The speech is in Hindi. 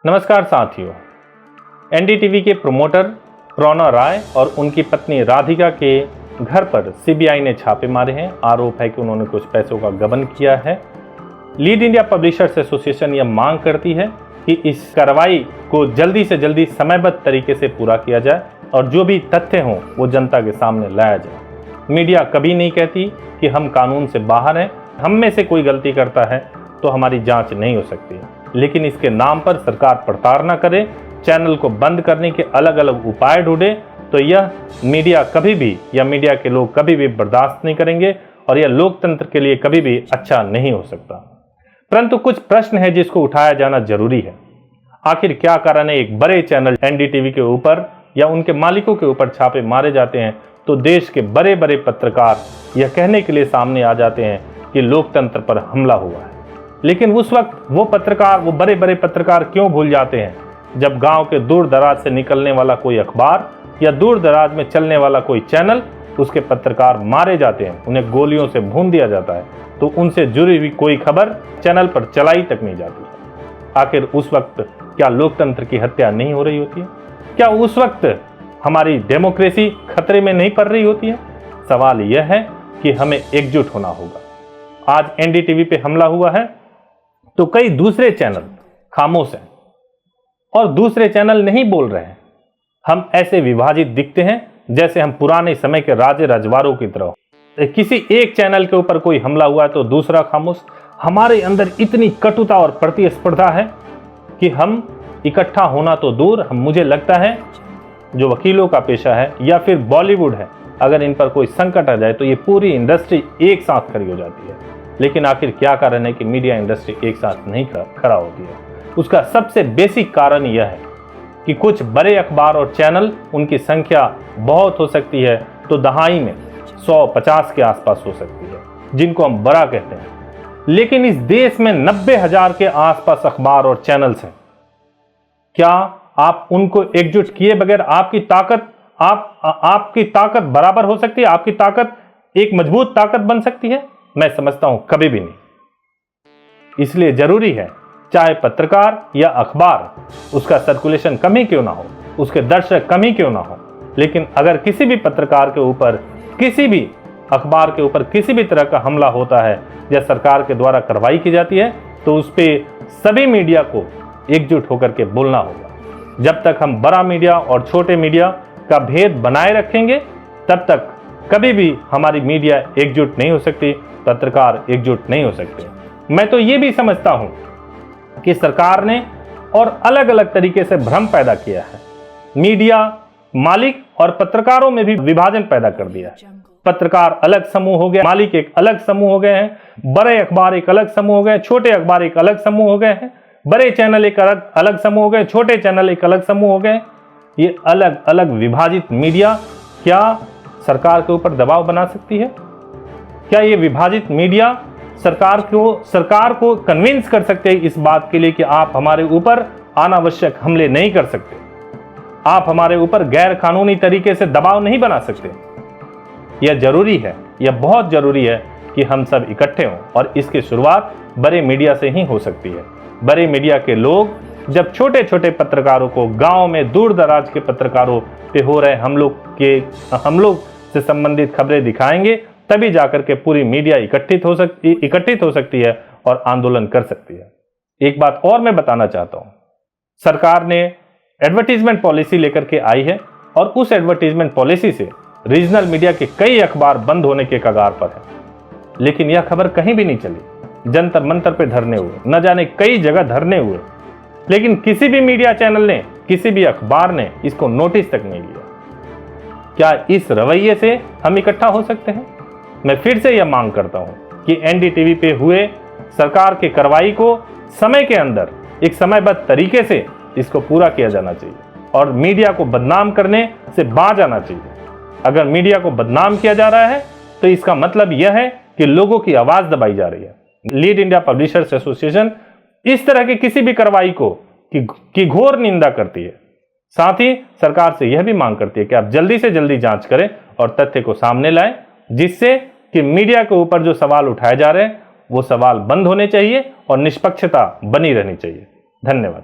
नमस्कार साथियों। एनडीटीवी के प्रोमोटर रोना राय और उनकी पत्नी राधिका के घर पर सीबीआई ने छापे मारे हैं। आरोप है कि उन्होंने कुछ पैसों का गबन किया है। लीड इंडिया पब्लिशर्स एसोसिएशन यह मांग करती है कि इस कार्रवाई को जल्दी से जल्दी समयबद्ध तरीके से पूरा किया जाए और जो भी तथ्य हों वो जनता के सामने लाया जाए। मीडिया कभी नहीं कहती कि हम कानून से बाहर हैं, हम में से कोई गलती करता है तो हमारी जांच नहीं हो सकती, लेकिन इसके नाम पर सरकार प्रताड़ना करे, चैनल को बंद करने के अलग अलग उपाय ढूंढे तो यह मीडिया कभी भी या मीडिया के लोग कभी भी बर्दाश्त नहीं करेंगे और यह लोकतंत्र के लिए कभी भी अच्छा नहीं हो सकता। परंतु कुछ प्रश्न है जिसको उठाया जाना जरूरी है। आखिर क्या कारण है एक बड़े चैनल एनडीटीवी के ऊपर या उनके मालिकों के ऊपर छापे मारे जाते हैं तो देश के बड़े बड़े पत्रकार यह कहने के लिए सामने आ जाते हैं कि लोकतंत्र पर हमला हुआ है। लेकिन उस वक्त वो बड़े बड़े पत्रकार क्यों भूल जाते हैं जब गांव के दूर दराज से निकलने वाला कोई अखबार या दूर दराज में चलने वाला कोई चैनल, उसके पत्रकार मारे जाते हैं, उन्हें गोलियों से भून दिया जाता है तो उनसे जुड़ी हुई कोई खबर चैनल पर चलाई तक नहीं जाती है। आखिर उस वक्त क्या लोकतंत्र की हत्या नहीं हो रही होती है? क्या उस वक्त हमारी डेमोक्रेसी खतरे में नहीं पड़ रही होती है? सवाल यह है कि हमें एकजुट होना होगा। आज एनडीटीवी पे हमला हुआ है तो कई दूसरे चैनल खामोश हैं और दूसरे चैनल नहीं बोल रहे हैं। हम ऐसे विभाजित दिखते हैं जैसे हम पुराने समय के राजे रजवाड़ों की तरह। किसी एक चैनल के ऊपर कोई हमला हुआ है तो दूसरा खामोश। हमारे अंदर इतनी कटुता और प्रतिस्पर्धा है कि हम इकट्ठा होना तो दूर, मुझे लगता है जो वकीलों का पेशा है या फिर बॉलीवुड है, अगर इन पर कोई संकट आ जाए तो ये पूरी इंडस्ट्री एक साथ खड़ी हो जाती है। लेकिन आखिर क्या कारण है कि मीडिया इंडस्ट्री एक साथ नहीं खड़ा होती है? उसका सबसे बेसिक कारण यह है कि कुछ बड़े अखबार और चैनल, उनकी संख्या बहुत हो सकती है तो दहाई में 150 के आसपास हो सकती है, जिनको हम बड़ा कहते हैं। लेकिन इस देश में 90,000 के आसपास अखबार और चैनल्स हैं। क्या आप उनको एकजुट किए बगैर आपकी ताकत बराबर हो सकती है? आपकी ताकत एक मजबूत ताकत बन सकती है? मैं समझता हूं कभी भी नहीं। इसलिए जरूरी है, चाहे पत्रकार या अखबार, उसका सर्कुलेशन कम ही क्यों ना हो, उसके दर्शक कम ही क्यों ना हो, लेकिन अगर किसी भी पत्रकार के ऊपर, किसी भी अखबार के ऊपर किसी भी तरह का हमला होता है या सरकार के द्वारा कार्रवाई की जाती है तो उस पर सभी मीडिया को एकजुट होकर के बोलना होगा। जब तक हम बड़ा मीडिया और छोटे मीडिया का भेद बनाए रखेंगे तब तक कभी भी हमारी मीडिया एकजुट नहीं हो सकती, पत्रकार एकजुट नहीं हो सकते। मैं तो ये भी समझता हूं कि सरकार ने और अलग अलग तरीके से भ्रम पैदा किया है। मीडिया मालिक और पत्रकारों में भी विभाजन पैदा कर दिया है। पत्रकार अलग समूह हो गए, मालिक एक अलग समूह हो गए हैं, बड़े अखबार एक अलग समूह हो गए, छोटे अखबार एक अलग समूह हो गए हैं, बड़े चैनल एक अलग समूह हो गए, छोटे चैनल एक अलग समूह हो गए। ये अलग अलग विभाजित मीडिया क्या सरकार के ऊपर दबाव बना सकती है? क्या ये विभाजित मीडिया सरकार को कन्विंस कर सकते हैं इस बात के लिए कि आप हमारे ऊपर अनावश्यक हमले नहीं कर सकते, आप हमारे ऊपर गैर कानूनी तरीके से दबाव नहीं बना सकते? यह जरूरी है, यह बहुत जरूरी है कि हम सब इकट्ठे हों और इसकी शुरुआत बड़े मीडिया से ही हो सकती है। बड़े मीडिया के लोग जब छोटे छोटे पत्रकारों को, गांव में दूर दराज के पत्रकारों पे हो रहे हम लोग से संबंधित खबरें दिखाएंगे, तभी जाकर के पूरी मीडिया इकट्ठित हो सकती है और आंदोलन कर सकती है। एक बात और मैं बताना चाहता हूं, सरकार ने एडवर्टीजमेंट पॉलिसी लेकर के आई है और उस एडवर्टीजमेंट पॉलिसी से रीजनल मीडिया के कई अखबार बंद होने के कगार पर है, लेकिन यह खबर कहीं भी नहीं चली। जंतर मंतर पे धरने हुए, न जाने कई जगह धरने हुए, लेकिन किसी भी मीडिया चैनल ने, किसी भी अखबार ने इसको नोटिस तक नहीं लिया। क्या इस रवैये से हम इकट्ठा हो सकते हैं? मैं फिर से यह मांग करता हूं कि एनडीटीवी पे हुए सरकार के कार्रवाई को समय के अंदर एक समयबद्ध तरीके से इसको पूरा किया जाना चाहिए और मीडिया को बदनाम करने से बाज आना चाहिए। अगर मीडिया को बदनाम किया जा रहा है तो इसका मतलब यह है कि लोगों की आवाज दबाई जा रही है। लीड इंडिया पब्लिशर्स एसोसिएशन इस तरह की किसी भी कार्रवाई की घोर निंदा करती है। साथ ही सरकार से यह भी मांग करती है कि आप जल्दी से जल्दी जांच करें और तथ्य को सामने लाएं, जिससे कि मीडिया के ऊपर जो सवाल उठाए जा रहे हैं वो सवाल बंद होने चाहिए और निष्पक्षता बनी रहनी चाहिए। धन्यवाद।